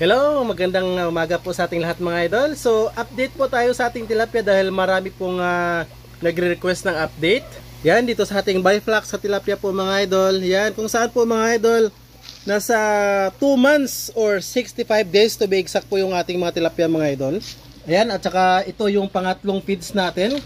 Hello, magandang umaga po sa ating lahat mga idol. So, update po tayo sa ating tilapia dahil marami pong nagre-request ng update. Yan, dito sa ating Biflox sa tilapia po mga idol. Yan, kung saan po mga idol, nasa 2 months or 65 days to be exact po yung ating mga tilapia mga idol. Ayan, at saka ito yung pangatlong feeds natin.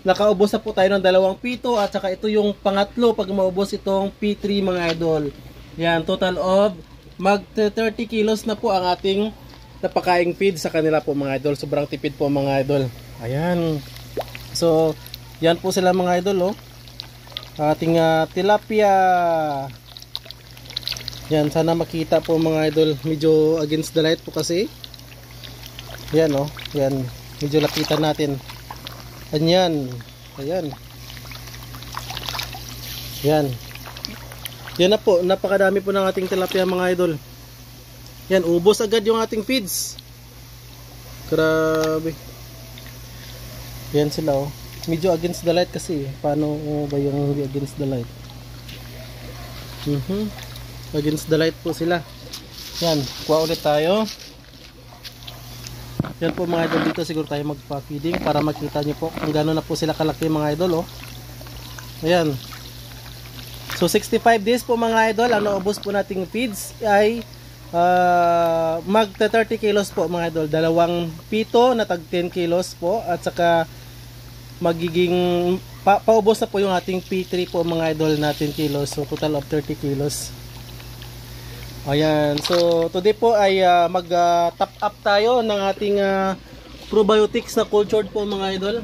Nakaubos na po tayo ng 2 pito at saka ito yung pangatlo pag maubos itong P3 mga idol. Yan, total of mag 30 kilos na po ang ating napakaing feed sa kanila po mga idol. Sobrang tipid po mga idol. Ayan. So, yan po sila mga idol, oh. Ating tilapia. Yan, sana makita po mga idol. Medyo against the light po kasi. Yan, oh. Yan. Medyo lapitan natin. Ayan. Ayan. Yan. Yan na po, napakadami po ng ating tilapia mga idol. Yan, ubos agad yung ating feeds. Grabe. Yan sila, oh. Medyo against the light kasi. Paano ba yung against the light? Against the light po sila. Yan, kuha ulit tayo. Yan po mga idol, dito siguro tayo magpa-feeding para makita nyo po kung gano'n na po sila kalaki mga idol, oh. Ayan. So 65 days po mga idol, ang naubos po nating feeds ay mag 30 kilos po mga idol. 2 pito na tag 10 kilos po at saka magiging paubos na po yung ating P3 po mga idol na 10 kilos. So total of 30 kilos. Ayan. So today po ay mag top up tayo ng ating probiotics na cultured po mga idol.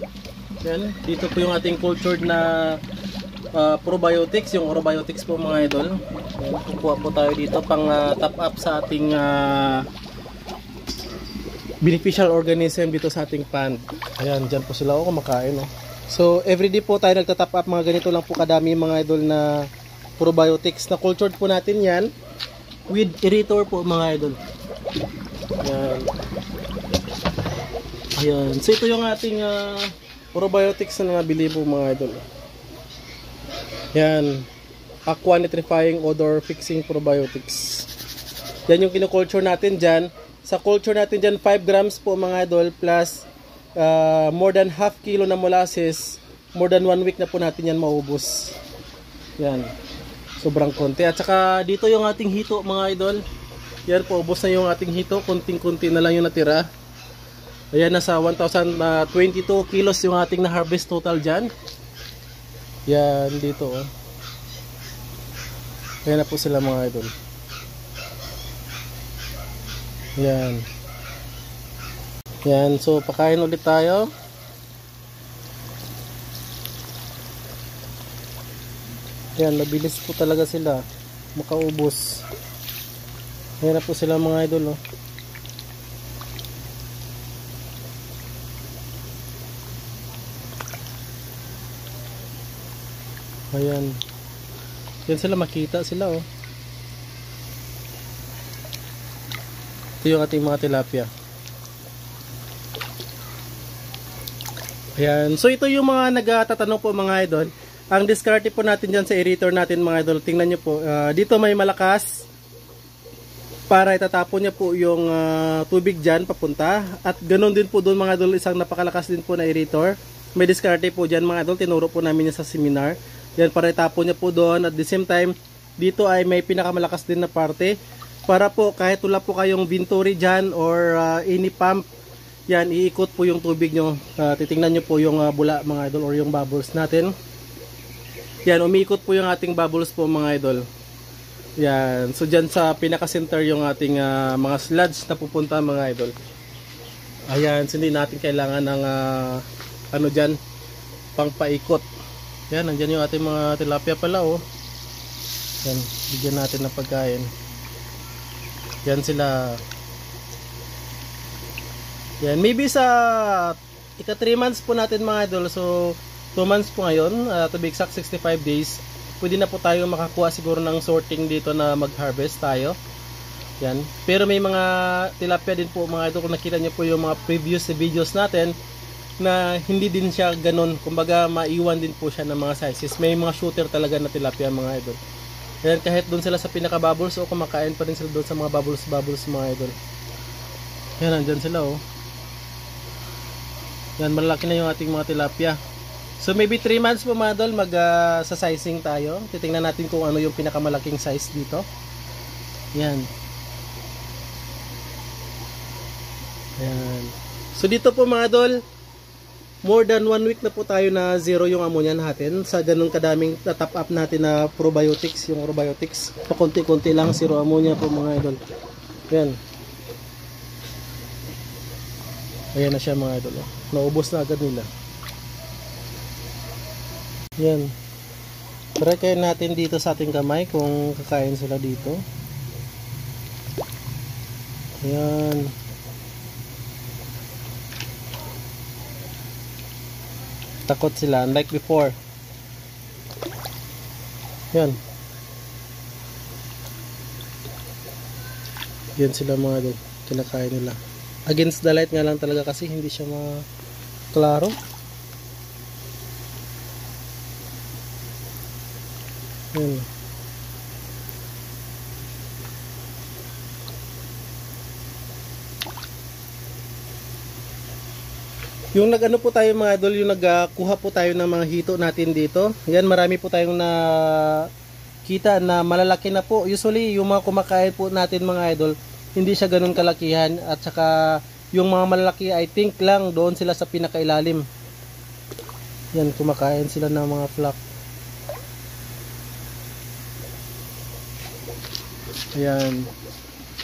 Yan. Dito po yung ating cultured na probiotics, yung orobiotics po mga idol. Ayan, kukuha po tayo dito pang top up sa ating beneficial organism dito sa ating pond. Ayan, dyan po sila kumakain. So everyday po tayo nagta-top up mga ganito lang po kadami mga idol na probiotics na cultured po natin yan with aerator po mga idol. Ayan. Ayan. So ito yung ating probiotics na nabili po mga idol. Yan, aqua nitrifying odor fixing probiotics. Yan yung kino-culture natin dyan. Sa culture natin dyan, 5 grams po mga idol plus more than half kilo na molasses. More than 1 week na po natin yan maubos. Yan, sobrang konti. At saka dito yung ating hito mga idol. Yan po, ubos na yung ating hito. Kunting-kunti na lang yung natira. Ayan, nasa 1,022 kilos yung ating na-harvest total dyan. Yan, dito, oh. Ayan na po sila mga idol. Yan. Yan, so pakain ulit tayo. Yan, mabilis po talaga sila makaubos. Ayan na po sila mga idol, oh. Ayan. Yan sila, makita sila, oh. Ito yung ating mga tilapia. Ayan. So ito yung mga nagtatanong po mga idol. Ang discarte po natin dyan sa aerator natin mga idol. Tingnan nyo po. Dito may malakas para itatapon niya po yung tubig dyan papunta. At ganun din po doon mga idol. Isang napakalakas din po na aerator. May discarte po dyan mga idol. Tinuro po namin yan sa seminar. Yan, para itapon niya po doon. At the same time, dito ay may pinakamalakas din na parte. Para po kahit wala po kayong venturi dyan or any pump, yan, iikot po yung tubig nyo. Titingnan nyo po yung bula mga idol or yung bubbles natin. Yan, umiikot po yung ating bubbles po mga idol. Yan, so dyan sa pinaka-center yung ating mga sludge na pupunta mga idol. Ayan, so hindi natin kailangan ng ano dyan, pang paikot. Yan, nandyan yung ating mga tilapia pala, oh. Yan, bigyan natin ng pagkain. Yan sila. Yan, maybe sa ika 3 months po natin mga idol. So 2 months po ngayon, to be exact 65 days. Pwede na po tayo makakuha siguro ng sorting dito na mag-harvest tayo. Yan. Pero may mga tilapia din po mga idol. Kung nakita nyo po yung mga previous videos natin, na hindi din siya ganun, kumbaga maiwan din po siya ng mga sizes. May mga shooter talaga na tilapia mga idol. Ayan, kahit doon sila sa pinaka bubbles o kumakain pa rin sila doon sa mga bubbles mga idol. Yan, nandyan sila oh. Yan, malaki na yung ating mga tilapia. So maybe 3 months po mga idol, sa sizing tayo. Titingnan natin kung ano yung pinakamalaking size dito. Yan. Yan. So dito po mga idol, more than 1 week na po tayo na zero yung ammonia natin. Sa ganun kadaming na-top up natin na probiotics, yung probiotics. Pakunti-kunti lang, zero ammonia po mga idol. Yan. Ayan na siya mga idol. Naubos na agad nila. Yan. Try kayo natin dito sa ating kamay kung kakain sila dito. Yan. Takot sila unlike before. Yan. Yan sila mga idol. Kinakain nila. Against the light nga lang talaga kasi hindi siya maklaro. Yan. Yung nag-ano po tayo mga idol, yung nagkuha po tayo ng mga hito natin dito. Yan, marami po tayong nakita na malalaki na po. Usually, yung mga kumakain po natin mga idol, hindi siya ganun kalakihan. At saka, yung mga malalaki, I think lang, doon sila sa pinakailalim. Yan, kumakain sila ng mga flock. Ayan.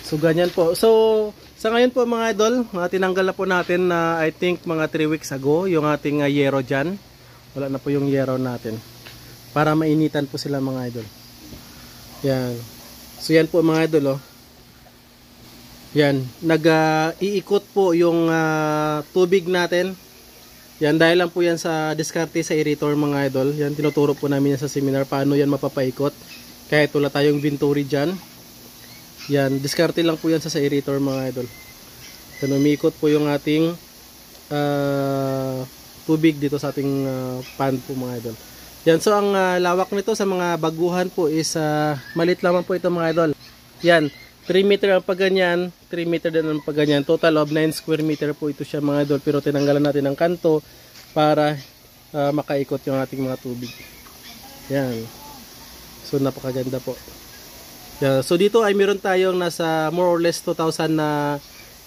So, ganyan po. So, sa ngayon po mga idol, tinanggal na po natin na I think mga 3 weeks ago yung ating yero dyan. Wala na po yung yero natin. Para mainitan po sila mga idol. Yan. So yan po mga idol oh. Yan. Nag-iikot po yung tubig natin. Yan dahil lang po yan sa diskarte sa aerator mga idol. Yan tinuturo po namin yan sa seminar paano yan mapapaikot. Kahit wala tayong venturi dyan. Yan, diskarte lang po yan sa aerator mga idol. Yan, umiikot po yung ating tubig dito sa ating pan po mga idol. Yan, so ang lawak nito sa mga baguhan po is malit lamang po ito mga idol. Yan, 3 meter ang pagganyan, 3 meter din ang pagganyan. Total of 9 square meter po ito siya mga idol. Pero tinanggalan natin ng kanto para makaikot yung ating mga tubig. Yan. So napakaganda po. Yeah, so dito ay meron tayong nasa more or less 2,000 na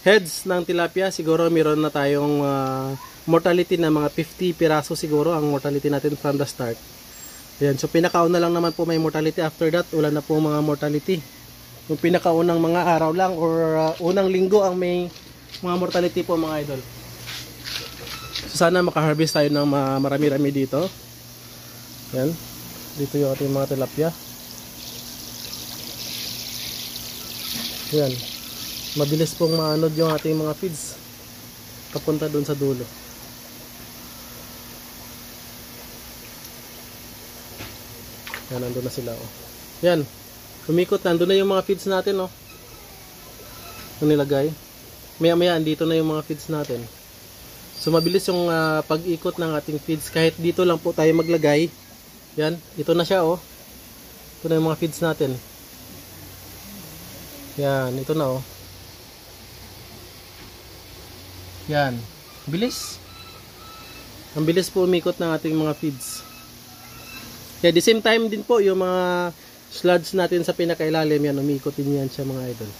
heads ng tilapia. Siguro meron na tayong mortality na mga 50 piraso siguro ang mortality natin from the start. Ayan, so pinakauna lang naman po may mortality. After that, wala na po mga mortality. Yung pinakaunang mga araw lang or unang linggo ang may mga mortality po mga idol. So sana makaharvest tayo ng marami-rami dito. Ayan, dito yung ating mga tilapia. Yan. Mabilis pong maanod yung ating mga feeds papunta doon sa dulo. Yan, nandun na sila oh. Yan. Umikot, nandun na yung mga feeds natin oh. Yung nilagay. Maya maya andito na yung mga feeds natin. So mabilis yung pag-ikot ng ating feeds. Kahit dito lang po tayo maglagay. Yan. Ito na siya oh. Ito na yung mga feeds natin. Yan, ito na oh. Yan. Bilis. Ang bilis po umikot ng ating mga feeds. Kaya the same time din po yung mga sludge natin sa pinakailalim yan, umikot din yan siya mga idol.